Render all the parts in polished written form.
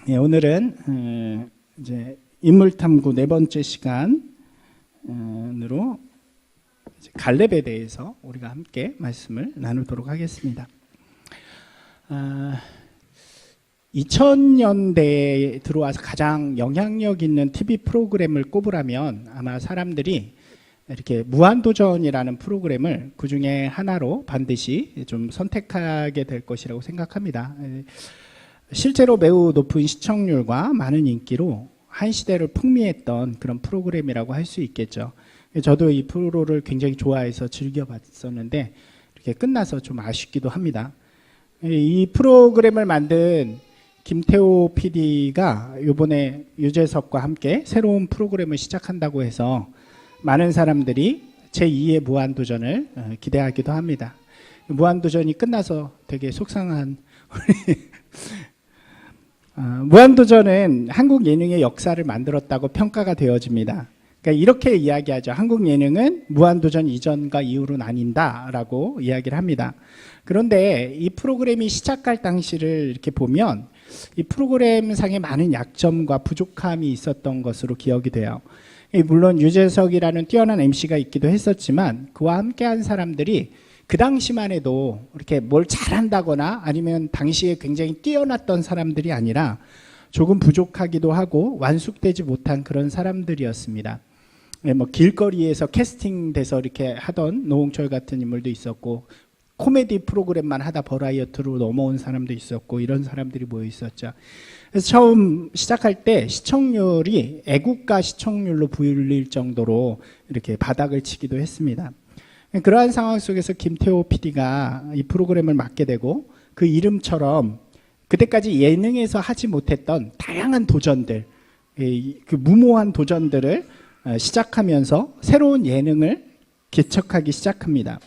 예, 오늘은 이제 인물탐구 네 번째 시간으로 갈렙에 대해서 우리가 함께 말씀을 나누도록 하겠습니다. 2000년대에 들어와서 가장 영향력 있는 TV 프로그램을 꼽으라면 아마 사람들이 이렇게 무한도전이라는 프로그램을 그 중에 하나로 반드시 좀 선택하게 될 것이라고 생각합니다. 실제로 매우 높은 시청률과 많은 인기로 한 시대를 풍미했던 그런 프로그램이라고 할 수 있겠죠. 저도 이 프로를 굉장히 좋아해서 즐겨봤었는데 이렇게 끝나서 좀 아쉽기도 합니다. 이 프로그램을 만든 김태호 PD가 이번에 유재석과 함께 새로운 프로그램을 시작한다고 해서 많은 사람들이 제2의 무한도전을 기대하기도 합니다. 무한도전이 끝나서 되게 속상한 무한도전은 한국 예능의 역사를 만들었다고 평가가 되어집니다. 그러니까 이렇게 이야기하죠. 한국 예능은 무한도전 이전과 이후로 나뉜다라고 이야기를 합니다. 그런데 이 프로그램이 시작할 당시를 이렇게 보면 이 프로그램 상에 많은 약점과 부족함이 있었던 것으로 기억이 돼요. 물론 유재석이라는 뛰어난 MC가 있기도 했었지만 그와 함께한 사람들이 그 당시만 해도 이렇게 뭘 잘한다거나 아니면 당시에 굉장히 뛰어났던 사람들이 아니라 조금 부족하기도 하고 완숙되지 못한 그런 사람들이었습니다. 뭐 길거리에서 캐스팅돼서 이렇게 하던 노홍철 같은 인물도 있었고 코미디 프로그램만 하다 버라이어티로 넘어온 사람도 있었고 이런 사람들이 모여 있었죠. 그래서 처음 시작할 때 시청률이 애국가 시청률로 불릴 정도로 이렇게 바닥을 치기도 했습니다. 그러한 상황 속에서 김태호 PD가 이 프로그램을 맡게 되고 그 이름처럼 그때까지 예능에서 하지 못했던 다양한 도전들, 그 무모한 도전들을 시작하면서 새로운 예능을 개척하기 시작합니다.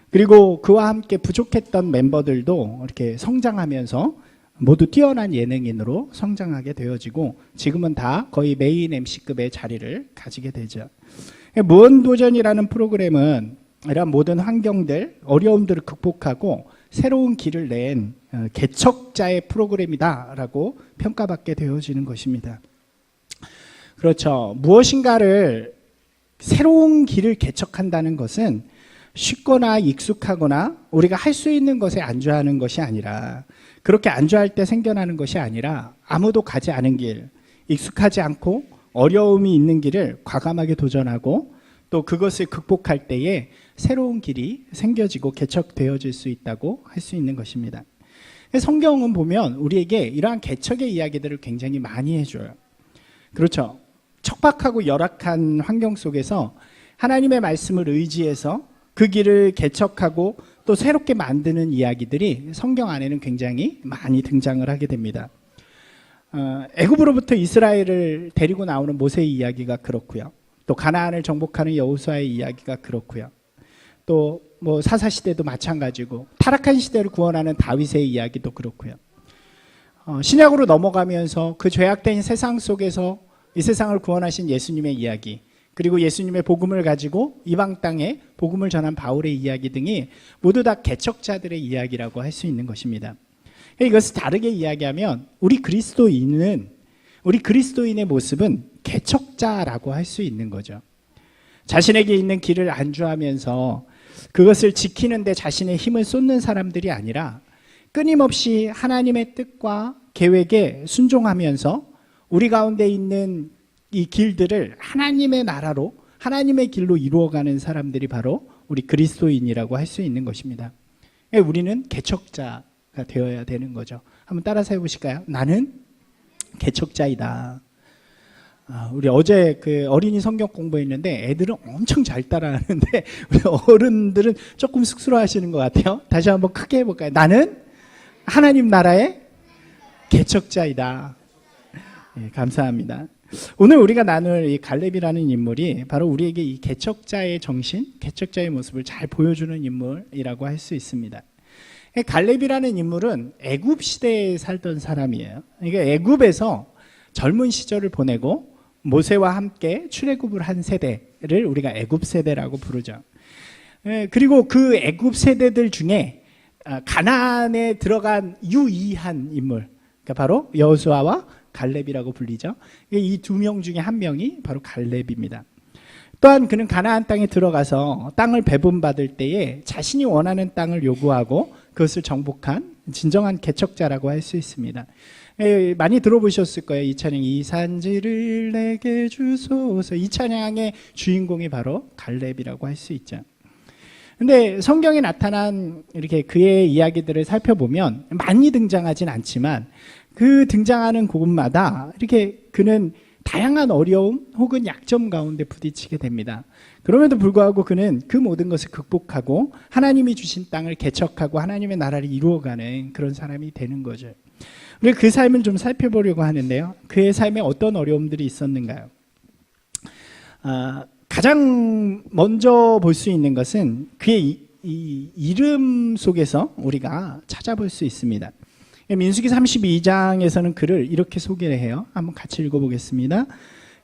그리고 그와 함께 부족했던 멤버들도 이렇게 성장하면서 모두 뛰어난 예능인으로 성장하게 되어지고 지금은 다 거의 메인 MC급의 자리를 가지게 되죠. 무한도전이라는 프로그램은 이런 모든 환경들, 어려움들을 극복하고 새로운 길을 낸 개척자의 프로그램이다라고 평가받게 되어지는 것입니다. 그렇죠. 무엇인가를 새로운 길을 개척한다는 것은 쉽거나 익숙하거나 우리가 할 수 있는 것에 안주하는 것이 아니라 그렇게 안주할 때 생겨나는 것이 아니라 아무도 가지 않은 길, 익숙하지 않고 어려움이 있는 길을 과감하게 도전하고 또 그것을 극복할 때에 새로운 길이 생겨지고 개척되어질 수 있다고 할 수 있는 것입니다. 성경은 보면 우리에게 이러한 개척의 이야기들을 굉장히 많이 해줘요. 그렇죠. 척박하고 열악한 환경 속에서 하나님의 말씀을 의지해서 그 길을 개척하고 또 새롭게 만드는 이야기들이 성경 안에는 굉장히 많이 등장을 하게 됩니다. 애굽으로부터 이스라엘을 데리고 나오는 모세의 이야기가 그렇고요. 또 가나안을 정복하는 여호수아의 이야기가 그렇고요. 또 뭐 사사시대도 마찬가지고 타락한 시대를 구원하는 다윗의 이야기도 그렇고요. 신약으로 넘어가면서 그 죄악된 세상 속에서 이 세상을 구원하신 예수님의 이야기, 그리고 예수님의 복음을 가지고 이방 땅에 복음을 전한 바울의 이야기 등이 모두 다 개척자들의 이야기라고 할 수 있는 것입니다. 이것을 다르게 이야기하면 우리 그리스도인의 모습은 개척자라고 할 수 있는 거죠. 자신에게 있는 길을 안주하면서 그것을 지키는 데 자신의 힘을 쏟는 사람들이 아니라 끊임없이 하나님의 뜻과 계획에 순종하면서 우리 가운데 있는 이 길들을 하나님의 나라로 하나님의 길로 이루어가는 사람들이 바로 우리 그리스도인이라고 할 수 있는 것입니다. 우리는 개척자가 되어야 되는 거죠. 한번 따라서 해보실까요? 나는 개척자이다. 우리 어제 그 어린이 성경 공부했는데 애들은 엄청 잘 따라하는데 우리 어른들은 조금 쑥스러워하시는 것 같아요. 다시 한번 크게 해볼까요? 나는 하나님 나라의 개척자이다. 네, 감사합니다. 오늘 우리가 나눌 이 갈렙이라는 인물이 바로 우리에게 이 개척자의 정신, 개척자의 모습을 잘 보여주는 인물이라고 할 수 있습니다. 갈렙이라는 인물은 애굽 시대에 살던 사람이에요. 그러니까 애굽에서 젊은 시절을 보내고 모세와 함께 출애굽을 한 세대를 우리가 애굽 세대라고 부르죠. 그리고 그 애굽 세대들 중에 가나안에 들어간 유일한 인물, 그러니까 바로 여호수아와 갈렙이라고 불리죠. 이 두 명 중에 한 명이 바로 갈렙입니다. 또한 그는 가나안 땅에 들어가서 땅을 배분받을 때에 자신이 원하는 땅을 요구하고 그것을 정복한 진정한 개척자라고 할 수 있습니다. 많이 들어보셨을 거예요. 이 찬양, 이 산지를 내게 주소서. 이 찬양의 주인공이 바로 갈렙이라고 할 수 있죠. 근데 성경에 나타난 이렇게 그의 이야기들을 살펴보면 많이 등장하진 않지만 그 등장하는 곳마다 이렇게 그는 다양한 어려움 혹은 약점 가운데 부딪히게 됩니다. 그럼에도 불구하고 그는 그 모든 것을 극복하고 하나님이 주신 땅을 개척하고 하나님의 나라를 이루어가는 그런 사람이 되는 거죠. 우리가 그 삶을 좀 살펴보려고 하는데요. 그의 삶에 어떤 어려움들이 있었는가요? 가장 먼저 볼 수 있는 것은 그의 이 이름 속에서 우리가 찾아볼 수 있습니다. 민수기 32장에서는 그를 이렇게 소개를 해요. 한번 같이 읽어보겠습니다.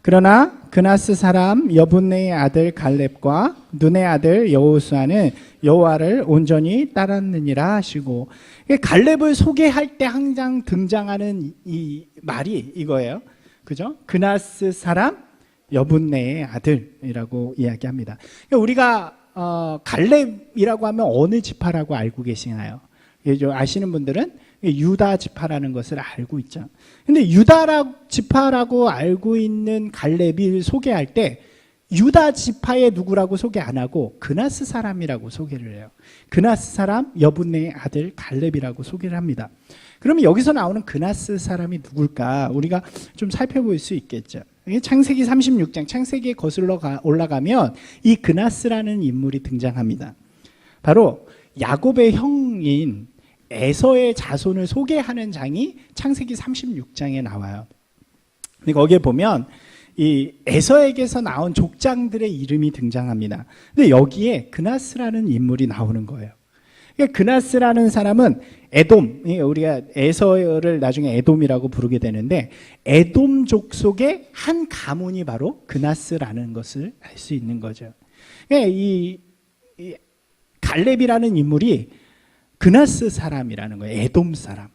그러나 그나스 사람 여분네의 아들 갈렙과 눈의 아들 여호수아는 여호와를 온전히 따랐느니라 하시고, 갈렙을 소개할 때 항상 등장하는 이 말이 이거예요. 그죠? 그나스 사람 여분네의 아들이라고 이야기합니다. 우리가 갈렙이라고 하면 어느 지파라고 알고 계시나요? 아시는 분들은 유다 지파라는 것을 알고 있죠. 근데 유다 지파라고 알고 있는 갈렙을 소개할 때 유다 지파의 누구라고 소개 안 하고 그나스 사람이라고 소개를 해요. 그나스 사람 여분네의 아들 갈렙이라고 소개를 합니다. 그러면 여기서 나오는 그나스 사람이 누굴까? 우리가 좀 살펴볼 수 있겠죠. 창세기 36장, 창세기에 거슬러 올라가면 이 그나스라는 인물이 등장합니다. 바로 야곱의 형인 에서의 자손을 소개하는 장이 창세기 36장에 나와요. 근데 거기에 보면 이 에서에게서 나온 족장들의 이름이 등장합니다. 근데 여기에 그나스라는 인물이 나오는 거예요. 그러니까 그나스라는 사람은 에돔, 우리가 에서를 나중에 에돔이라고 부르게 되는데 에돔 족속의 한 가문이 바로 그나스라는 것을 알 수 있는 거죠. 그러니까 이 갈렙이라는 인물이 그나스 사람이라는 거예요. 에돔 사람.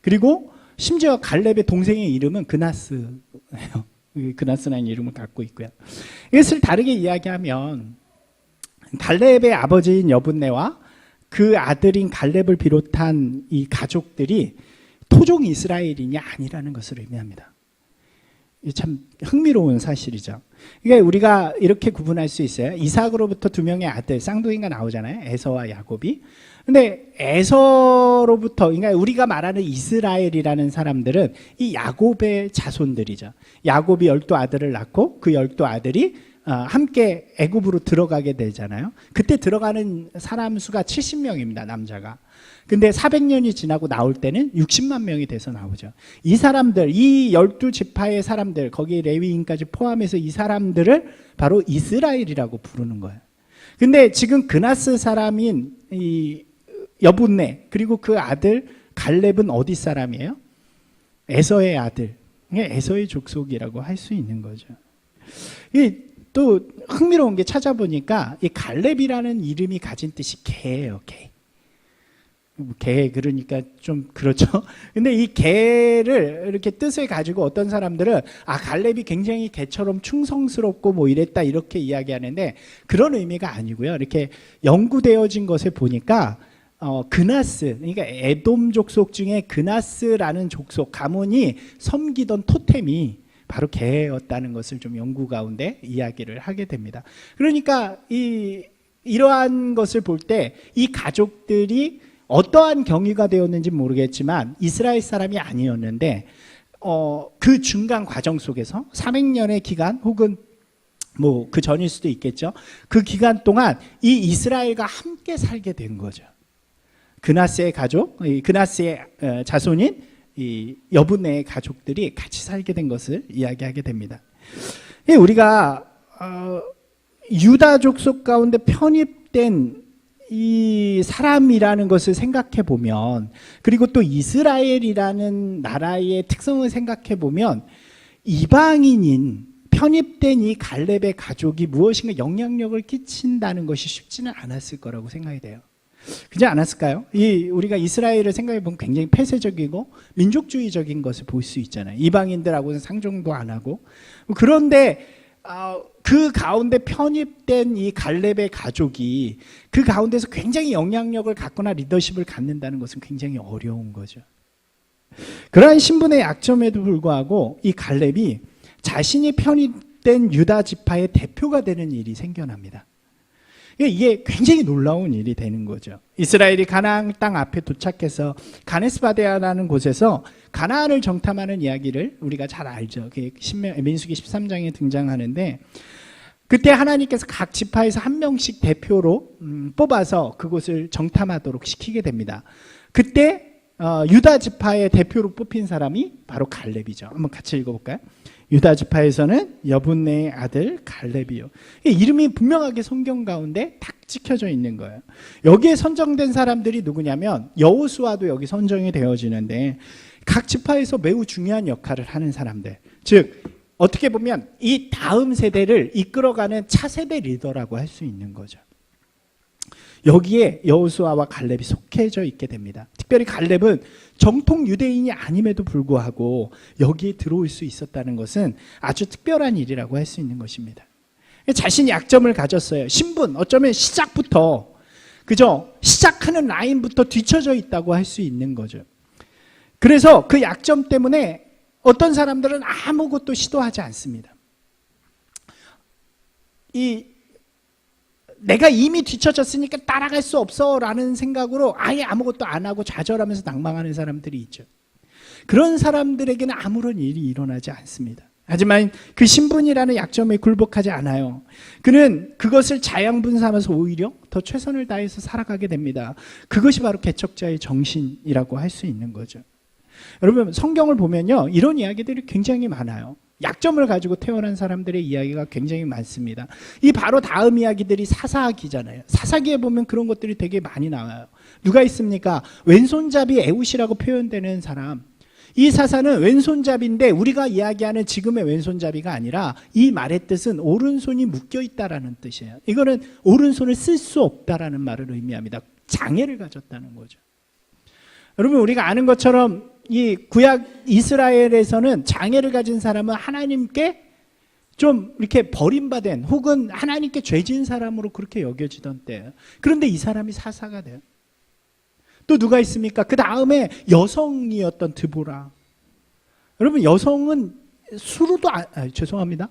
그리고 심지어 갈렙의 동생의 이름은 그나스예요. 그나스라는 이름을 갖고 있고요. 이것을 다르게 이야기하면 갈렙의 아버지인 여분네와 그 아들인 갈렙을 비롯한 이 가족들이 토종 이스라엘인이 아니라는 것을 의미합니다. 이게 참 흥미로운 사실이죠. 그러니까 우리가 이렇게 구분할 수 있어요. 이삭으로부터 두 명의 아들, 쌍둥이가 나오잖아요. 에서와 야곱이. 근데 에서로부터, 그러니까 우리가 말하는 이스라엘이라는 사람들은 이 야곱의 자손들이죠. 야곱이 12아들을 낳고 그 12아들이 함께 애굽으로 들어가게 되잖아요. 그때 들어가는 사람 수가 70명입니다. 남자가. 근데 400년이 지나고 나올 때는 60만 명이 돼서 나오죠. 이 사람들, 이 12지파의 사람들, 거기 레위인까지 포함해서 이 사람들을 바로 이스라엘이라고 부르는 거예요. 근데 지금 그나스 사람인 이 여분네, 그리고 그 아들 갈렙은 어디 사람이에요? 에서의 아들, 에서의 족속이라고 할 수 있는 거죠. 또 흥미로운 게 찾아보니까 이 갈렙이라는 이름이 가진 뜻이 개예요. 개 그러니까 좀 그렇죠. 근데 이 개를 이렇게 뜻을 가지고 어떤 사람들은 갈렙이 굉장히 개처럼 충성스럽고 뭐 이랬다 이렇게 이야기하는데 그런 의미가 아니고요. 이렇게 연구되어진 것을 보니까 그나스, 그러니까 에돔 족속 중에 그나스라는 족속 가문이 섬기던 토템이 바로 개였다는 것을 좀 연구 가운데 이야기를 하게 됩니다. 그러니까 이러한 것을 볼 때 이 가족들이 어떠한 경위가 되었는지 모르겠지만 이스라엘 사람이 아니었는데 그 중간 과정 속에서 400년의 기간 혹은 뭐 그 전일 수도 있겠죠. 그 기간 동안 이 이스라엘과 함께 살게 된 거죠. 그나스의 가족, 그나스의 자손인 이 여분네의 가족들이 같이 살게 된 것을 이야기하게 됩니다. 우리가 유다 족속 가운데 편입된 이 사람이라는 것을 생각해 보면, 그리고 또 이스라엘이라는 나라의 특성을 생각해 보면 이방인인 편입된 이 갈렙의 가족이 무엇인가 영향력을 끼친다는 것이 쉽지는 않았을 거라고 생각이 돼요. 그렇지 않았을까요? 우리가 이스라엘을 생각해 보면 굉장히 폐쇄적이고 민족주의적인 것을 볼 수 있잖아요. 이방인들하고는 상종도 안 하고. 그런데 그 가운데 편입된 이 갈렙의 가족이 그 가운데서 굉장히 영향력을 갖거나 리더십을 갖는다는 것은 굉장히 어려운 거죠. 그러한 신분의 약점에도 불구하고 이 갈렙이 자신이 편입된 유다 지파의 대표가 되는 일이 생겨납니다. 이게 굉장히 놀라운 일이 되는 거죠. 이스라엘이 가나안 땅 앞에 도착해서 가네스바데아라는 곳에서 가나안을 정탐하는 이야기를 우리가 잘 알죠. 민수기 13장에 등장하는데, 그때 하나님께서 각 지파에서 한 명씩 대표로 뽑아서 그곳을 정탐하도록 시키게 됩니다. 그때 유다 지파의 대표로 뽑힌 사람이 바로 갈렙이죠. 한번 같이 읽어볼까요? 유다 지파에서는 여분네의 아들 갈렙이요. 이름이 분명하게 성경 가운데 딱 찍혀져 있는 거예요. 여기에 선정된 사람들이 누구냐면 여호수아도 여기 선정이 되어지는데, 각 지파에서 매우 중요한 역할을 하는 사람들, 즉 어떻게 보면 이 다음 세대를 이끌어가는 차세대 리더라고 할 수 있는 거죠. 여기에 여호수아와 갈렙이 속해져 있게 됩니다. 특별히 갈렙은 정통 유대인이 아님에도 불구하고 여기에 들어올 수 있었다는 것은 아주 특별한 일이라고 할 수 있는 것입니다. 자신이 약점을 가졌어요. 신분, 어쩌면 시작부터, 그죠? 시작하는 라인부터 뒤쳐져 있다고 할 수 있는 거죠. 그래서 그 약점 때문에 어떤 사람들은 아무것도 시도하지 않습니다. 내가 이미 뒤처졌으니까 따라갈 수 없어 라는 생각으로 아예 아무것도 안 하고 좌절하면서 낭망하는 사람들이 있죠. 그런 사람들에게는 아무런 일이 일어나지 않습니다. 하지만 그 신분이라는 약점에 굴복하지 않아요. 그는 그것을 자양분 삼아서 오히려 더 최선을 다해서 살아가게 됩니다. 그것이 바로 개척자의 정신이라고 할 수 있는 거죠. 여러분, 성경을 보면요, 이런 이야기들이 굉장히 많아요. 약점을 가지고 태어난 사람들의 이야기가 굉장히 많습니다. 이 바로 다음 이야기들이 사사기잖아요. 사사기에 보면 그런 것들이 되게 많이 나와요. 누가 있습니까? 왼손잡이 에웃이라고 표현되는 사람. 이 사사는 왼손잡이인데 우리가 이야기하는 지금의 왼손잡이가 아니라 이 말의 뜻은 오른손이 묶여있다라는 뜻이에요. 이거는 오른손을 쓸 수 없다라는 말을 의미합니다. 장애를 가졌다는 거죠. 여러분, 우리가 아는 것처럼 이 구약 이스라엘에서는 장애를 가진 사람은 하나님께 좀 이렇게 버림받은 혹은 하나님께 죄진 사람으로 그렇게 여겨지던 때예요. 그런데 이 사람이 사사가 돼요. 또 누가 있습니까? 그 다음에 여성이었던 드보라. 여러분, 여성은 수로도 죄송합니다.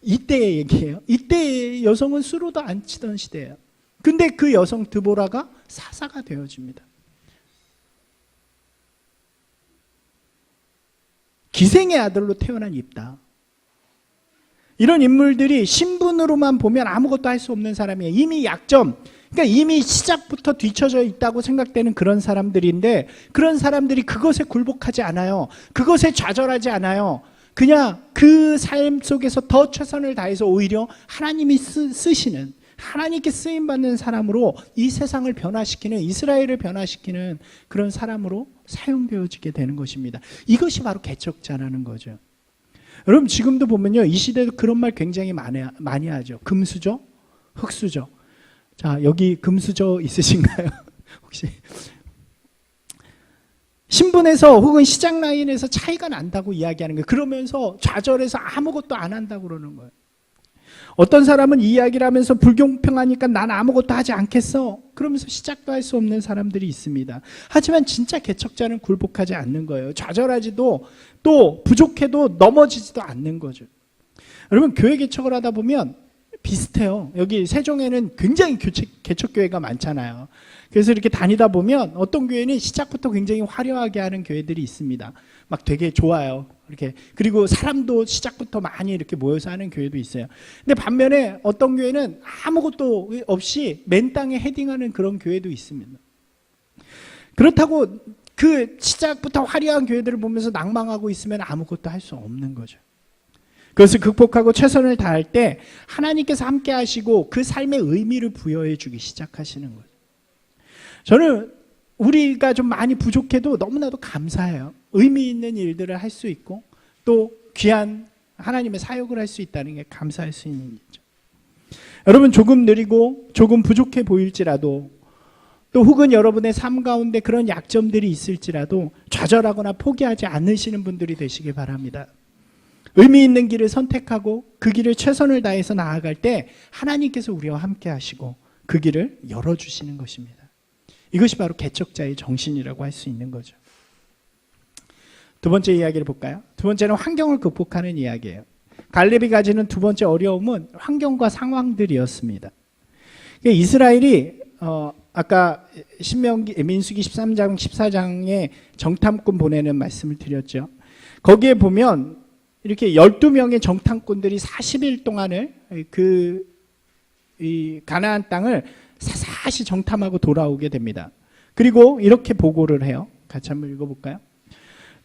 이때의 얘기예요. 이때 여성은 수로도 안 치던 시대예요. 근데 그 여성 드보라가 사사가 되어집니다. 기생의 아들로 태어난 입다. 이런 인물들이 신분으로만 보면 아무것도 할 수 없는 사람이에요. 이미 약점, 그러니까 이미 시작부터 뒤처져 있다고 생각되는 그런 사람들인데, 그런 사람들이 그것에 굴복하지 않아요. 그것에 좌절하지 않아요. 그냥 그 삶 속에서 더 최선을 다해서 오히려 하나님이 쓰시는, 하나님께 쓰임받는 사람으로 이 세상을 변화시키는, 이스라엘을 변화시키는 그런 사람으로 사용되어지게 되는 것입니다. 이것이 바로 개척자라는 거죠. 여러분, 지금도 보면요, 이 시대도 그런 말 굉장히 많이 하죠. 금수저, 흙수저. 자, 여기 금수저 있으신가요? 혹시 신분에서 혹은 시작 라인에서 차이가 난다고 이야기하는 거예요. 그러면서 좌절해서 아무것도 안 한다고 그러는 거예요. 어떤 사람은 이 이야기를 하면서 불공평하니까 난 아무것도 하지 않겠어, 그러면서 시작도 할 수 없는 사람들이 있습니다. 하지만 진짜 개척자는 굴복하지 않는 거예요. 좌절하지도, 또 부족해도 넘어지지도 않는 거죠. 여러분, 교회 개척을 하다 보면 비슷해요. 여기 세종에는 굉장히 개척교회가 많잖아요. 그래서 이렇게 다니다 보면 어떤 교회는 시작부터 굉장히 화려하게 하는 교회들이 있습니다. 막 되게 좋아요. 이렇게. 그리고 사람도 시작부터 많이 이렇게 모여서 하는 교회도 있어요. 근데 반면에 어떤 교회는 아무것도 없이 맨 땅에 헤딩하는 그런 교회도 있습니다. 그렇다고 그 시작부터 화려한 교회들을 보면서 낭망하고 있으면 아무것도 할 수 없는 거죠. 그것을 극복하고 최선을 다할 때 하나님께서 함께 하시고 그 삶의 의미를 부여해 주기 시작하시는 거예요. 저는 우리가 좀 많이 부족해도 너무나도 감사해요. 의미 있는 일들을 할 수 있고 또 귀한 하나님의 사역을 할 수 있다는 게 감사할 수 있는 일이죠. 여러분, 조금 느리고 조금 부족해 보일지라도 또 혹은 여러분의 삶 가운데 그런 약점들이 있을지라도 좌절하거나 포기하지 않으시는 분들이 되시길 바랍니다. 의미 있는 길을 선택하고 그 길을 최선을 다해서 나아갈 때 하나님께서 우리와 함께 하시고 그 길을 열어주시는 것입니다. 이것이 바로 개척자의 정신이라고 할 수 있는 거죠. 두 번째 이야기를 볼까요? 두 번째는 환경을 극복하는 이야기예요. 갈렙이 가지는 두 번째 어려움은 환경과 상황들이었습니다. 이스라엘이 아까 민수기 13장 14장에 정탐꾼 보내는 말씀을 드렸죠. 거기에 보면 이렇게 12명의 정탐꾼들이 40일 동안을 이 가나안 땅을 사사시 정탐하고 돌아오게 됩니다. 그리고 이렇게 보고를 해요. 같이 한번 읽어볼까요?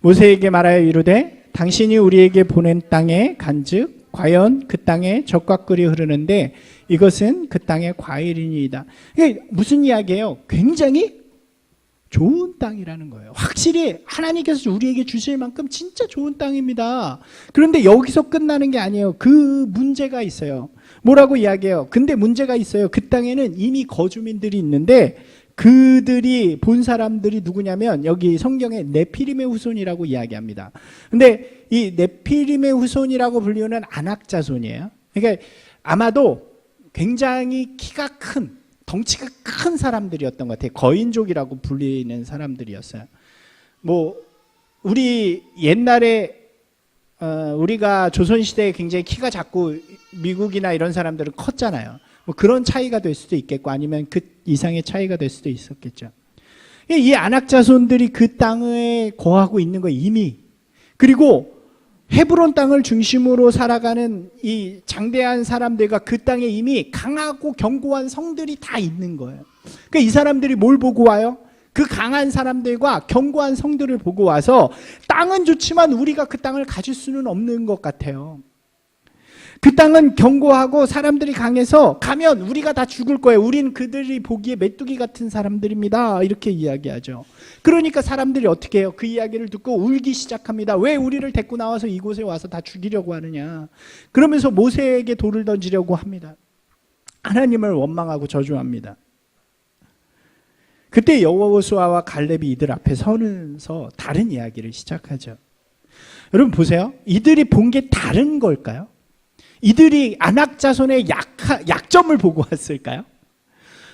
모세에게 말하여 이르되 당신이 우리에게 보낸 땅에 간즉 과연 그 땅에 젖과 꿀이 흐르는데 이것은 그 땅의 과일이니이다. 이게 무슨 이야기예요? 굉장히 좋은 땅이라는 거예요. 확실히 하나님께서 우리에게 주실 만큼 진짜 좋은 땅입니다. 그런데 여기서 끝나는 게 아니에요. 그 문제가 있어요. 뭐라고 이야기해요? 근데 문제가 있어요. 그 땅에는 이미 거주민들이 있는데 그들이 본 사람들이 누구냐면 여기 성경에 네피림의 후손이라고 이야기합니다. 근데 이 네피림의 후손이라고 불리우는 아낙 자손이에요. 그러니까 아마도 굉장히 키가 큰, 덩치가 큰 사람들이었던 것 같아요. 거인족이라고 불리는 사람들이었어요. 우리 옛날에 우리가 조선시대에 굉장히 키가 작고 미국이나 이런 사람들은 컸잖아요. 그런 차이가 될 수도 있겠고 아니면 그 이상의 차이가 될 수도 있었겠죠. 이 아낙 자손들이 그 땅에 거하고 있는 거 이미. 그리고 헤브론 땅을 중심으로 살아가는 이 장대한 사람들과 그 땅에 이미 강하고 견고한 성들이 다 있는 거예요. 그러니까 이 사람들이 뭘 보고 와요? 그 강한 사람들과 견고한 성들을 보고 와서 땅은 좋지만 우리가 그 땅을 가질 수는 없는 것 같아요. 그 땅은 견고하고 사람들이 강해서 가면 우리가 다 죽을 거예요. 우린 그들이 보기에 메뚜기 같은 사람들입니다. 이렇게 이야기하죠. 그러니까 사람들이 어떻게 해요? 그 이야기를 듣고 울기 시작합니다. 왜 우리를 데리고 나와서 이곳에 와서 다 죽이려고 하느냐. 그러면서 모세에게 돌을 던지려고 합니다. 하나님을 원망하고 저주합니다. 그때 여호수아와 갈렙이 이들 앞에 서면서 다른 이야기를 시작하죠. 여러분 보세요. 이들이 본 게 다른 걸까요? 이들이 아낙 자손의 약점을 보고 왔을까요?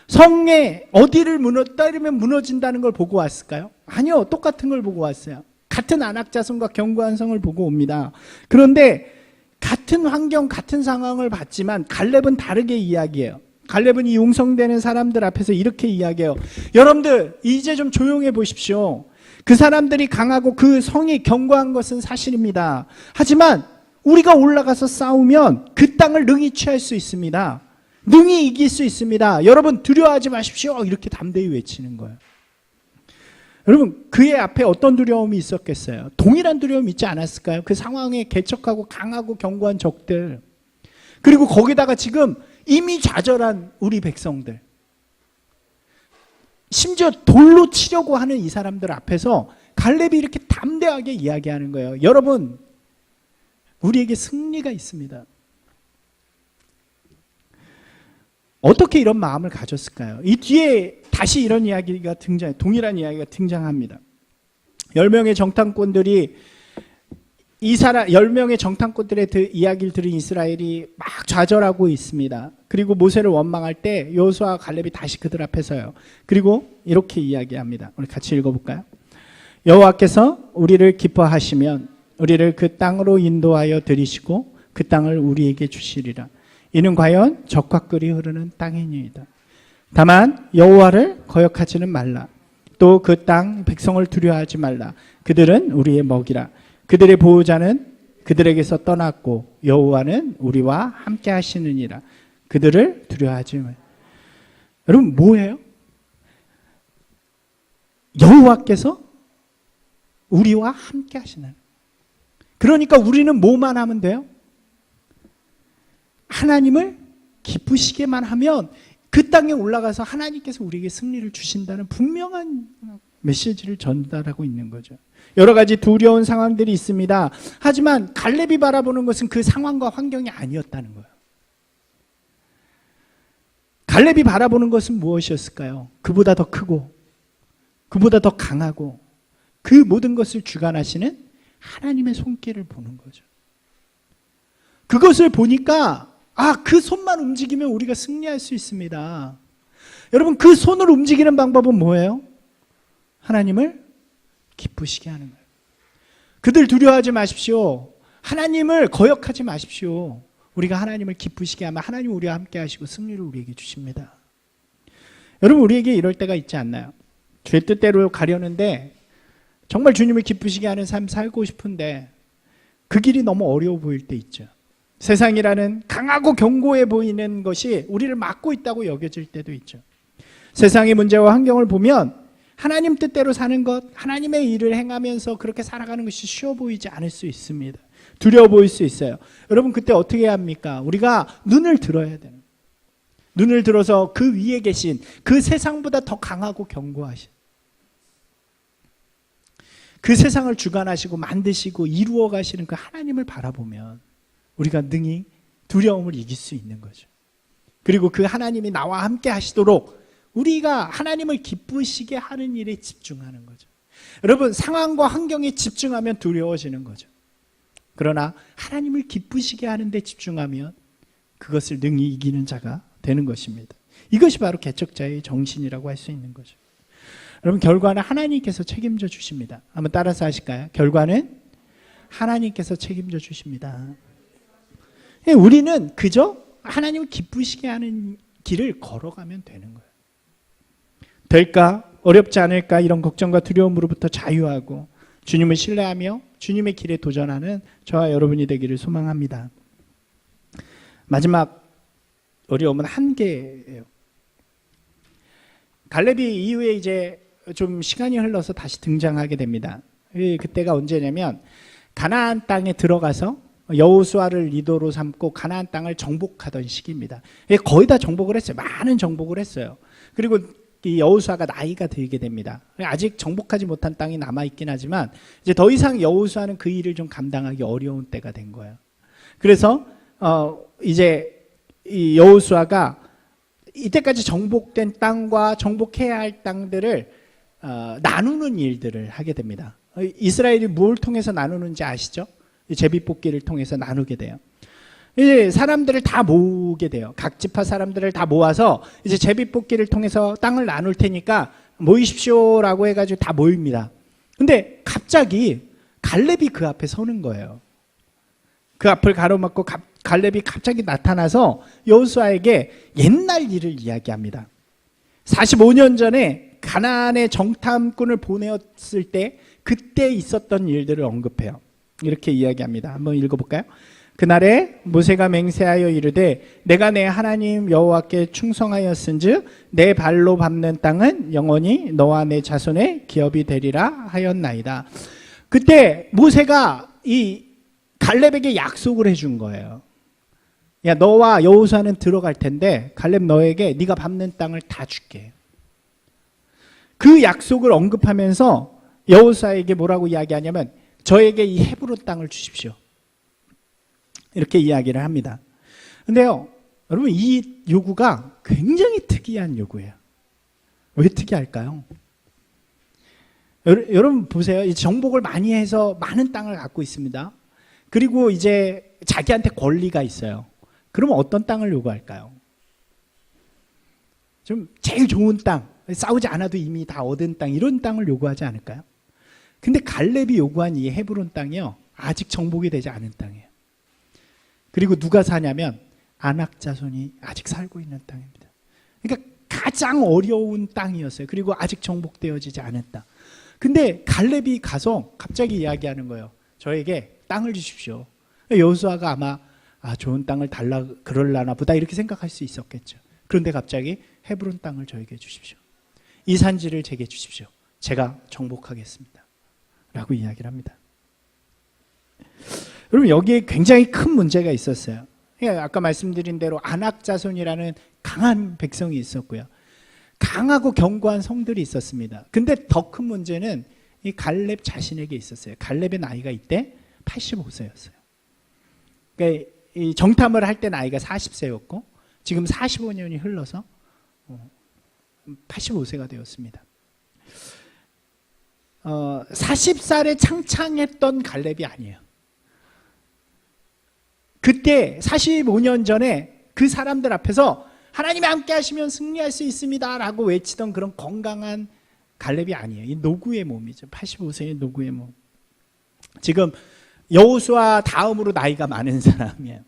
성에 어디를 때리면 무너진다는 걸 보고 왔을까요? 아니요. 똑같은 걸 보고 왔어요. 같은 아낙 자손과 견고한 성을 보고 옵니다. 그런데 같은 환경, 같은 상황을 봤지만 갈렙은 다르게 이야기해요. 갈렙은 이 용성되는 사람들 앞에서 이렇게 이야기해요. 여러분들 이제 좀 조용해 보십시오. 그 사람들이 강하고 그 성이 견고한 것은 사실입니다. 하지만 우리가 올라가서 싸우면 그 땅을 능히 취할 수 있습니다. 능히 이길 수 있습니다. 여러분 두려워하지 마십시오. 이렇게 담대히 외치는 거예요. 여러분 그의 앞에 어떤 두려움이 있었겠어요? 동일한 두려움이 있지 않았을까요? 그 상황에 개척하고 강하고 견고한 적들, 그리고 거기다가 지금 이미 좌절한 우리 백성들, 심지어 돌로 치려고 하는 이 사람들 앞에서 갈렙이 이렇게 담대하게 이야기하는 거예요. 여러분 우리에게 승리가 있습니다. 어떻게 이런 마음을 가졌을까요? 이 뒤에 다시 이런 이야기가 동일한 이야기가 등장합니다. 10명의 정탐꾼들이 10명의 정탐꾼들의 이야기를 들은 이스라엘이 막 좌절하고 있습니다. 그리고 모세를 원망할 때 여호수아와 갈렙이 다시 그들 앞에 서요. 그리고 이렇게 이야기합니다. 우리 같이 읽어볼까요? 여호와께서 우리를 기뻐하시면 우리를 그 땅으로 인도하여 들이시고 그 땅을 우리에게 주시리라. 이는 과연 젖과 꿀이 흐르는 땅이니이다. 다만 여호와를 거역하지는 말라. 또 그 땅 백성을 두려워하지 말라. 그들은 우리의 먹이라. 그들의 보호자는 그들에게서 떠났고 여호와는 우리와 함께 하시느니라. 그들을 두려워하지 말라. 여러분 뭐예요? 여호와께서 우리와 함께 하시는. 그러니까 우리는 뭐만 하면 돼요? 하나님을 기쁘시게만 하면 그 땅에 올라가서 하나님께서 우리에게 승리를 주신다는 분명한 메시지를 전달하고 있는 거죠. 여러 가지 두려운 상황들이 있습니다. 하지만 갈렙이 바라보는 것은 그 상황과 환경이 아니었다는 거예요. 갈렙이 바라보는 것은 무엇이었을까요? 그보다 더 크고 그보다 더 강하고 그 모든 것을 주관하시는 하나님의 손길을 보는 거죠. 그것을 보니까 그 손만 움직이면 우리가 승리할 수 있습니다. 여러분, 그 손을 움직이는 방법은 뭐예요? 하나님을 기쁘시게 하는 거예요. 그들 두려워하지 마십시오. 하나님을 거역하지 마십시오. 우리가 하나님을 기쁘시게 하면 하나님 우리와 함께 하시고 승리를 우리에게 주십니다. 여러분, 우리에게 이럴 때가 있지 않나요? 주의 뜻대로 가려는데 정말 주님을 기쁘시게 하는 삶 살고 싶은데 그 길이 너무 어려워 보일 때 있죠. 세상이라는 강하고 견고해 보이는 것이 우리를 막고 있다고 여겨질 때도 있죠. 세상의 문제와 환경을 보면 하나님 뜻대로 사는 것, 하나님의 일을 행하면서 그렇게 살아가는 것이 쉬워 보이지 않을 수 있습니다. 두려워 보일 수 있어요. 여러분, 그때 어떻게 해야 합니까? 우리가 눈을 들어야 되는 거예요. 눈을 들어서 그 위에 계신 그 세상보다 더 강하고 견고하신 그 세상을 주관하시고 만드시고 이루어 가시는 그 하나님을 바라보면 우리가 능히 두려움을 이길 수 있는 거죠. 그리고 그 하나님이 나와 함께 하시도록 우리가 하나님을 기쁘시게 하는 일에 집중하는 거죠. 여러분, 상황과 환경에 집중하면 두려워지는 거죠. 그러나 하나님을 기쁘시게 하는 데 집중하면 그것을 능히 이기는 자가 되는 것입니다. 이것이 바로 개척자의 정신이라고 할 수 있는 거죠. 여러분, 결과는 하나님께서 책임져 주십니다. 한번 따라서 하실까요? 결과는 하나님께서 책임져 주십니다. 우리는 그저 하나님을 기쁘시게 하는 길을 걸어가면 되는 거예요. 될까? 어렵지 않을까? 이런 걱정과 두려움으로부터 자유하고 주님을 신뢰하며 주님의 길에 도전하는 저와 여러분이 되기를 소망합니다. 마지막 어려움은 한계예요. 갈렙이 이후에 이제 좀 시간이 흘러서 다시 등장하게 됩니다. 그때가 언제냐면 가나안 땅에 들어가서 여호수아를 리더로 삼고 가나안 땅을 정복하던 시기입니다. 거의 다 정복을 했어요. 많은 정복을 했어요. 그리고 이 여호수아가 나이가 들게 됩니다. 아직 정복하지 못한 땅이 남아있긴 하지만 이제 더 이상 여호수아는 그 일을 좀 감당하기 어려운 때가 된 거예요. 그래서 이제 이 여호수아가 이때까지 정복된 땅과 정복해야 할 땅들을 나누는 일들을 하게 됩니다. 이스라엘이 뭘 통해서 나누는지 아시죠? 제비뽑기를 통해서 나누게 돼요. 이제 사람들을 다 모으게 돼요. 각 지파 사람들을 다 모아서 이제 제비뽑기를 통해서 땅을 나눌 테니까 모이십시오라고 해가지고 다 모입니다. 근데 갑자기 갈렙이 그 앞에 서는 거예요. 그 앞을 가로막고 갈렙이 갑자기 나타나서 여호수아에게 옛날 일을 이야기합니다. 45년 전에 가나안의 정탐꾼을 보내었을 때 그때 있었던 일들을 언급해요. 이렇게 이야기합니다. 한번 읽어볼까요? 그날에 모세가 맹세하여 이르되 내가 내 하나님 여호와께 충성하였은즉 내 발로 밟는 땅은 영원히 너와 내 자손의 기업이 되리라 하였나이다. 그때 모세가 이 갈렙에게 약속을 해준 거예요. 야, 너와 여호수아는 들어갈 텐데 갈렙 너에게 네가 밟는 땅을 다 줄게. 그 약속을 언급하면서 여호수아에게 뭐라고 이야기하냐면 저에게 이 헤브론 땅을 주십시오. 이렇게 이야기를 합니다. 근데요, 여러분, 이 요구가 굉장히 특이한 요구예요. 왜 특이할까요? 여러분 보세요. 정복을 많이 해서 많은 땅을 갖고 있습니다. 그리고 이제 자기한테 권리가 있어요. 그러면 어떤 땅을 요구할까요? 좀 제일 좋은 땅, 싸우지 않아도 이미 다 얻은 땅, 이런 땅을 요구하지 않을까요? 근데 갈렙이 요구한 이 헤브론 땅이요, 아직 정복이 되지 않은 땅이에요. 그리고 누가 사냐면 아낙 자손이 아직 살고 있는 땅입니다. 그러니까 가장 어려운 땅이었어요. 그리고 아직 정복되어지지 않았다. 근데 갈렙이 가서 갑자기 이야기하는 거예요. 저에게 땅을 주십시오. 여호수아가 아마 좋은 땅을 달라 그럴라나 보다 이렇게 생각할 수 있었겠죠. 그런데 갑자기 헤브론 땅을 저에게 주십시오. 이 산지를 제게 주십시오. 제가 정복하겠습니다. 라고 이야기를 합니다. 여러분, 여기에 굉장히 큰 문제가 있었어요. 아까 말씀드린 대로 아낙 자손이라는 강한 백성이 있었고요. 강하고 견고한 성들이 있었습니다. 근데 더 큰 문제는 이 갈렙 자신에게 있었어요. 갈렙의 나이가 이때 85세였어요. 그러니까 이 정탐을 할 때 나이가 40세였고 지금 45년이 흘러서 85세가 되었습니다. 40살에 창창했던 갈렙이 아니에요. 그때 45년 전에 그 사람들 앞에서 하나님이 함께 하시면 승리할 수 있습니다 라고 외치던 그런 건강한 갈렙이 아니에요. 이 노구의 몸이죠. 85세의 노구의 몸. 지금 여호수아 다음으로 나이가 많은 사람이에요.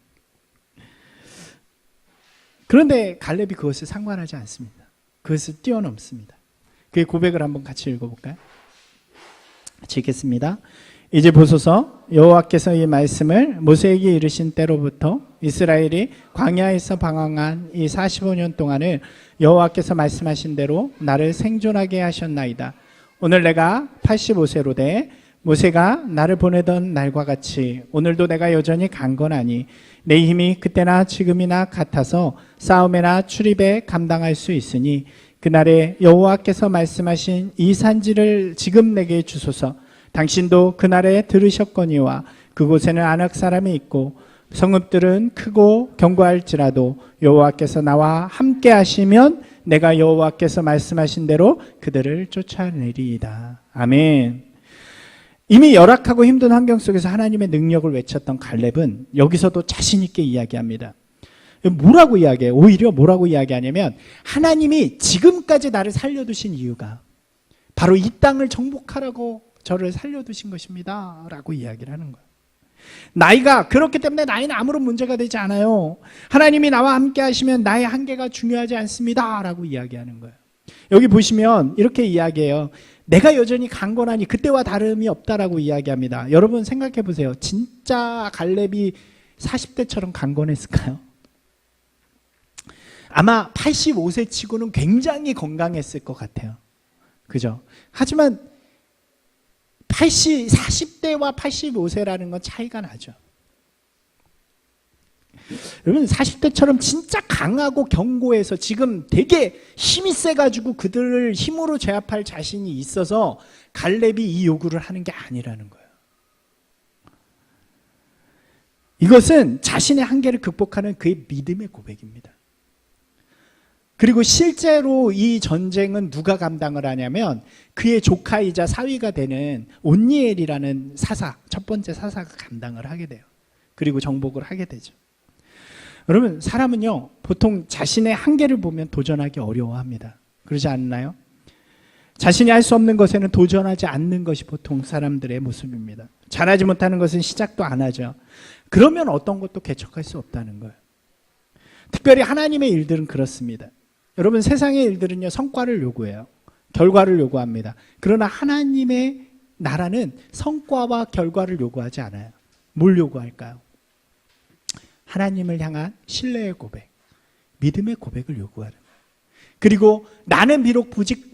그런데 갈렙이 그것을 상관하지 않습니다. 그것을 뛰어넘습니다. 그의 고백을 한번 같이 읽어볼까요? 같이 읽겠습니다. 이제 보소서 여호와께서 이 말씀을 모세에게 이르신 때로부터 이스라엘이 광야에서 방황한 이 45년 동안을 여호와께서 말씀하신 대로 나를 생존하게 하셨나이다. 오늘 내가 85세로 돼 모세가 나를 보내던 날과 같이 오늘도 내가 여전히 강건하니 내 힘이 그때나 지금이나 같아서 싸움에나 출입에 감당할 수 있으니 그날에 여호와께서 말씀하신 이 산지를 지금 내게 주소서. 당신도 그날에 들으셨거니와 그곳에는 아낙 사람이 있고 성읍들은 크고 견고할지라도 여호와께서 나와 함께 하시면 내가 여호와께서 말씀하신 대로 그들을 쫓아내리이다. 아멘. 이미 열악하고 힘든 환경 속에서 하나님의 능력을 외쳤던 갈렙은 여기서도 자신 있게 이야기합니다. 뭐라고 이야기해요? 오히려 뭐라고 이야기하냐면 하나님이 지금까지 나를 살려두신 이유가 바로 이 땅을 정복하라고 저를 살려두신 것입니다 라고 이야기를 하는 거예요. 나이가 그렇기 때문에 나이는 아무런 문제가 되지 않아요. 하나님이 나와 함께 하시면 나의 한계가 중요하지 않습니다 라고 이야기하는 거예요. 여기 보시면 이렇게 이야기해요. 내가 여전히 강건하니 그때와 다름이 없다라고 이야기합니다. 여러분 생각해 보세요. 진짜 갈렙이 40대처럼 강건했을까요? 아마 85세 치고는 굉장히 건강했을 것 같아요. 그죠? 하지만 40대와 85세라는 건 차이가 나죠. 여러분 40대처럼 진짜 강하고 견고해서 지금 되게 힘이 세가지고 그들을 힘으로 제압할 자신이 있어서 갈렙이 이 요구를 하는 게 아니라는 거예요. 이것은 자신의 한계를 극복하는 그의 믿음의 고백입니다. 그리고 실제로 이 전쟁은 누가 감당을 하냐면 그의 조카이자 사위가 되는 온니엘이라는 사사, 첫 번째 사사가 감당을 하게 돼요. 그리고 정복을 하게 되죠. 여러분 사람은요 보통 자신의 한계를 보면 도전하기 어려워합니다. 그러지 않나요? 자신이 할 수 없는 것에는 도전하지 않는 것이 보통 사람들의 모습입니다. 잘하지 못하는 것은 시작도 안 하죠. 그러면 어떤 것도 개척할 수 없다는 거예요. 특별히 하나님의 일들은 그렇습니다. 여러분 세상의 일들은요 성과를 요구해요. 결과를 요구합니다. 그러나 하나님의 나라는 성과와 결과를 요구하지 않아요. 뭘 요구할까요? 하나님을 향한 신뢰의 고백, 믿음의 고백을 요구하는 거예요. 그리고 나는 비록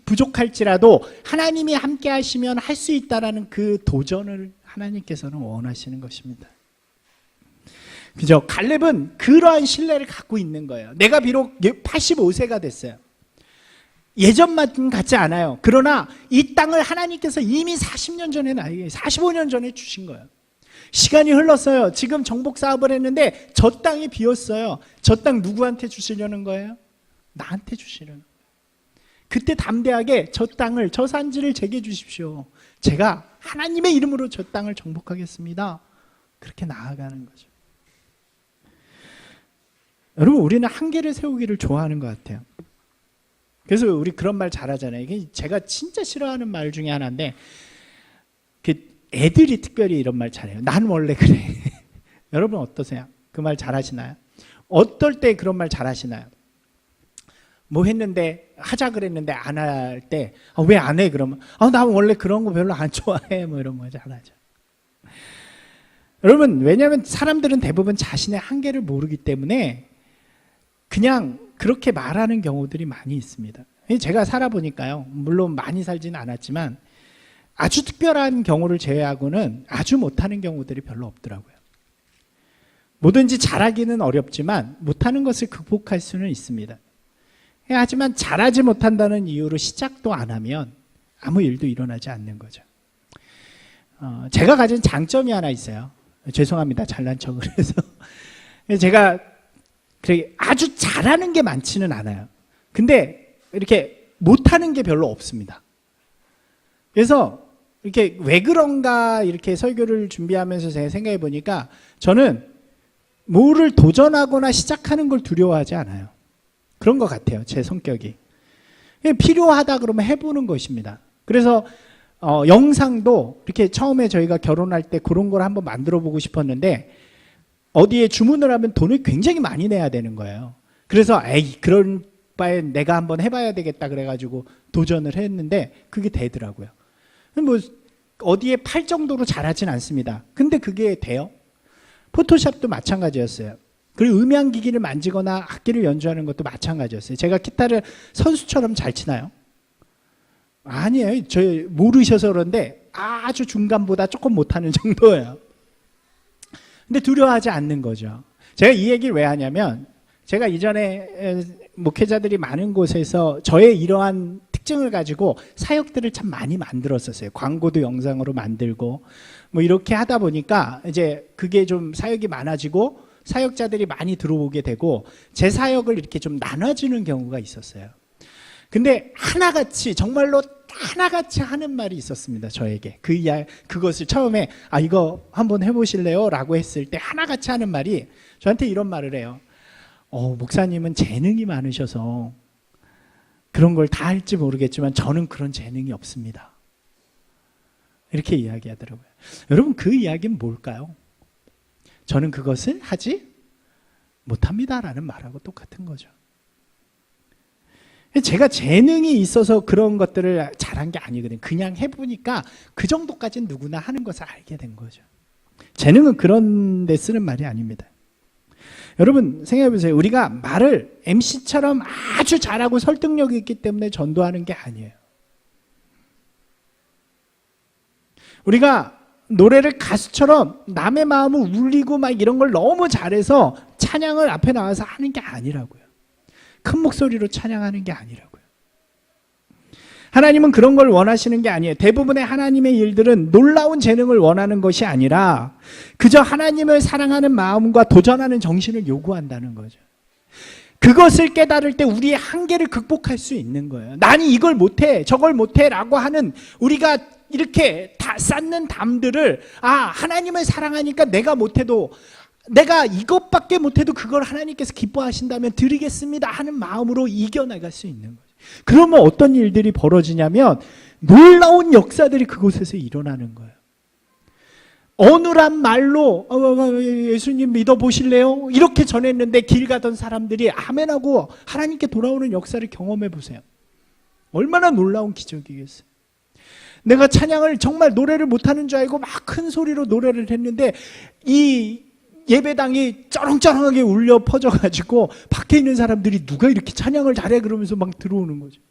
부족할지라도 하나님이 함께 하시면 할 수 있다라는 그 도전을 하나님께서는 원하시는 것입니다. 그죠? 갈렙은 그러한 신뢰를 갖고 있는 거예요. 내가 비록 85세가 됐어요. 예전만 같지 않아요. 그러나 이 땅을 하나님께서 이미 40년 전에 나에게 45년 전에 주신 거예요. 시간이 흘렀어요. 지금 정복 사업을 했는데 저 땅이 비었어요. 저 땅 누구한테 주시려는 거예요? 나한테 주시려는 거예요. 그때 담대하게 저 땅을, 저 산지를 제게 주십시오. 제가 하나님의 이름으로 저 땅을 정복하겠습니다. 그렇게 나아가는 거죠. 여러분 우리는 한계를 세우기를 좋아하는 것 같아요. 그래서 우리 그런 말 잘하잖아요. 이게 제가 진짜 싫어하는 말 중에 하나인데 애들이 특별히 이런 말 잘해요. 난 원래 그래. 여러분 어떠세요? 그 말 잘하시나요? 어떨 때 그런 말 잘하시나요? 뭐 했는데 하자 그랬는데 안 할 때 왜 안 해? 그러면 나 원래 그런 거 별로 안 좋아해. 뭐 이런 거 잘하죠. 여러분 왜냐하면 사람들은 대부분 자신의 한계를 모르기 때문에 그냥 그렇게 말하는 경우들이 많이 있습니다. 제가 살아보니까요. 물론 많이 살지는 않았지만 아주 특별한 경우를 제외하고는 아주 못하는 경우들이 별로 없더라고요. 뭐든지 잘하기는 어렵지만 못하는 것을 극복할 수는 있습니다. 하지만 잘하지 못한다는 이유로 시작도 안 하면 아무 일도 일어나지 않는 거죠. 제가 가진 장점이 하나 있어요. 죄송합니다. 잘난 척을 해서. 제가 아주 잘하는 게 많지는 않아요. 근데 이렇게 못하는 게 별로 없습니다. 그래서 이렇게 왜 그런가 이렇게 설교를 준비하면서 제가 생각해 보니까 저는 뭐를 도전하거나 시작하는 걸 두려워하지 않아요. 그런 것 같아요. 제 성격이. 필요하다 그러면 해보는 것입니다. 그래서 영상도 이렇게 처음에 저희가 결혼할 때 그런 걸 한번 만들어 보고 싶었는데 어디에 주문을 하면 돈을 굉장히 많이 내야 되는 거예요. 그래서 에이 그런 바에 내가 한번 해봐야 되겠다 그래가지고 도전을 했는데 그게 되더라고요. 뭐 어디에 팔 정도로 잘하진 않습니다. 근데 그게 돼요. 포토샵도 마찬가지였어요. 그리고 음향기기를 만지거나 악기를 연주하는 것도 마찬가지였어요. 제가 기타를 선수처럼 잘 치나요? 아니에요. 저 모르셔서 그런데 아주 중간보다 조금 못하는 정도예요. 근데 두려워하지 않는 거죠. 제가 이 얘기를 왜 하냐면 제가 이전에 목회자들이 많은 곳에서 저의 이러한 특징을 가지고 사역들을 참 많이 만들었었어요. 광고도 영상으로 만들고 뭐 이렇게 하다 보니까 이제 그게 좀 사역이 많아지고 사역자들이 많이 들어오게 되고 제 사역을 이렇게 좀 나눠주는 경우가 있었어요. 근데 하나같이 정말로 하나같이 하는 말이 있었습니다. 저에게 그것을 처음에 이거 한번 해보실래요? 라고 했을 때 하나같이 하는 말이 저한테 이런 말을 해요. 목사님은 재능이 많으셔서 그런 걸 다 할지 모르겠지만 저는 그런 재능이 없습니다. 이렇게 이야기하더라고요. 여러분 그 이야기는 뭘까요? 저는 그것을 하지 못합니다라는 말하고 똑같은 거죠. 제가 재능이 있어서 그런 것들을 잘한 게 아니거든요. 그냥 해보니까 그 정도까지는 누구나 하는 것을 알게 된 거죠. 재능은 그런 데 쓰는 말이 아닙니다. 여러분 생각해보세요. 우리가 말을 MC처럼 아주 잘하고 설득력이 있기 때문에 전도하는 게 아니에요. 우리가 노래를 가수처럼 남의 마음을 울리고 막 이런 걸 너무 잘해서 찬양을 앞에 나와서 하는 게 아니라고요. 큰 목소리로 찬양하는 게 아니라고요. 하나님은 그런 걸 원하시는 게 아니에요. 대부분의 하나님의 일들은 놀라운 재능을 원하는 것이 아니라 그저 하나님을 사랑하는 마음과 도전하는 정신을 요구한다는 거죠. 그것을 깨달을 때 우리의 한계를 극복할 수 있는 거예요. 나는 이걸 못해 저걸 못해 라고 하는 우리가 이렇게 다 쌓는 담들을 하나님을 사랑하니까 내가 못해도 내가 이것밖에 못해도 그걸 하나님께서 기뻐하신다면 드리겠습니다 하는 마음으로 이겨나갈 수 있는 거죠. 그러면 어떤 일들이 벌어지냐면 놀라운 역사들이 그곳에서 일어나는 거예요. 어눌한 말로 예수님 믿어보실래요? 이렇게 전했는데 길 가던 사람들이 아멘하고 하나님께 돌아오는 역사를 경험해 보세요. 얼마나 놀라운 기적이겠어요. 내가 찬양을 정말 노래를 못하는 줄 알고 막 큰 소리로 노래를 했는데 이 예배당이 쩌렁쩌렁하게 울려 퍼져가지고 밖에 있는 사람들이 누가 이렇게 찬양을 잘해 그러면서 막 들어오는 거죠.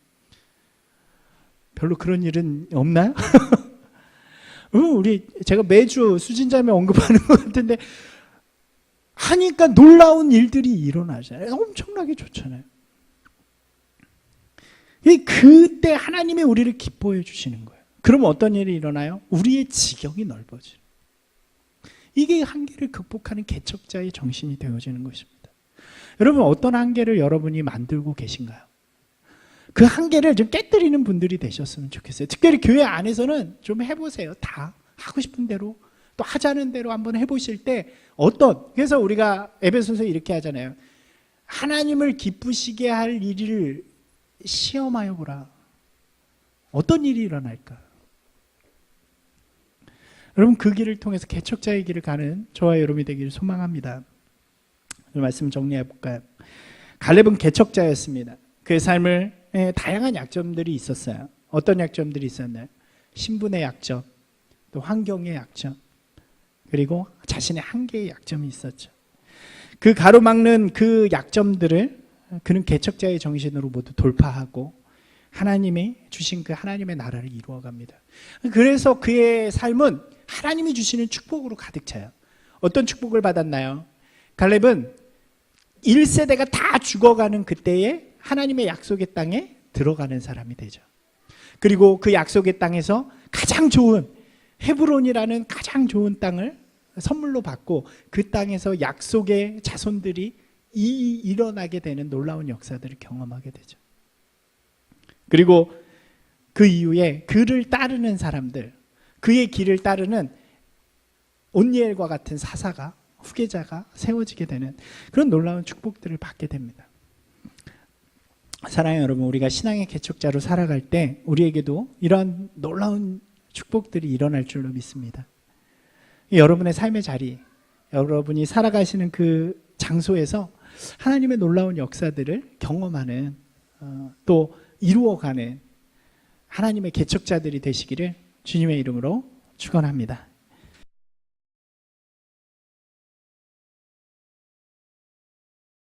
별로 그런 일은 없나요? 제가 매주 수진자매 언급하는 것 같은데 하니까 놀라운 일들이 일어나잖아요. 엄청나게 좋잖아요. 그때 하나님이 우리를 기뻐해 주시는 거예요. 그러면 어떤 일이 일어나요? 우리의 지경이 넓어져요. 이게 한계를 극복하는 개척자의 정신이 되어지는 것입니다. 여러분 어떤 한계를 여러분이 만들고 계신가요? 그 한계를 좀 깨뜨리는 분들이 되셨으면 좋겠어요. 특별히 교회 안에서는 좀 해보세요. 다 하고 싶은 대로 또 하자는 대로 한번 해보실 때 그래서 우리가 에베소서에 이렇게 하잖아요. 하나님을 기쁘시게 할 일을 시험하여 보라. 어떤 일이 일어날까? 여러분 그 길을 통해서 개척자의 길을 가는 저와 여러분이 되기를 소망합니다. 오늘 말씀 정리해 볼까요? 갈렙은 개척자였습니다. 그의 삶을 다양한 약점들이 있었어요. 어떤 약점들이 있었나요? 신분의 약점, 또 환경의 약점, 그리고 자신의 한계의 약점이 있었죠. 그 가로막는 그 약점들을 그는 개척자의 정신으로 모두 돌파하고 하나님이 주신 그 하나님의 나라를 이루어갑니다. 그래서 그의 삶은 하나님이 주시는 축복으로 가득 차요. 어떤 축복을 받았나요? 갈렙은 1세대가 다 죽어가는 그때에 하나님의 약속의 땅에 들어가는 사람이 되죠. 그리고 그 약속의 땅에서 가장 좋은 헤브론이라는 가장 좋은 땅을 선물로 받고 그 땅에서 약속의 자손들이 일어나게 되는 놀라운 역사들을 경험하게 되죠. 그리고 그 이후에 그를 따르는 사람들, 그의 길을 따르는 온니엘과 같은 사사가, 후계자가 세워지게 되는 그런 놀라운 축복들을 받게 됩니다. 사랑하는 여러분, 우리가 신앙의 개척자로 살아갈 때 우리에게도 이러한 놀라운 축복들이 일어날 줄로 믿습니다. 여러분의 삶의 자리, 여러분이 살아가시는 그 장소에서 하나님의 놀라운 역사들을 경험하는, 또 이루어가는 하나님의 개척자들이 되시기를 주님의 이름으로 축원합니다.